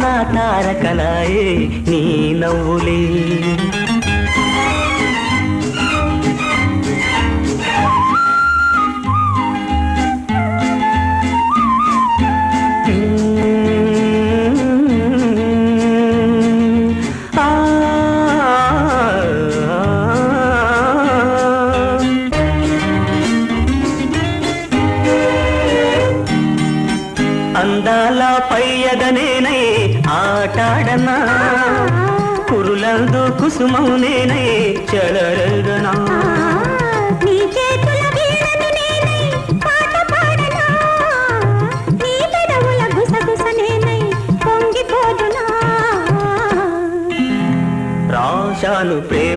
నా తారకలాయే నీ నవ్వులే అందాల పయ్యదనేనై ఆటాడనా కురులందు కుసుమం నేనై చెలరగనా నీ చేతుల వీణను నేనై పాట పాడనా నీ పెదవుల గుసగుస నేనై పొంగిపోదునా రాశాను ప్రేమ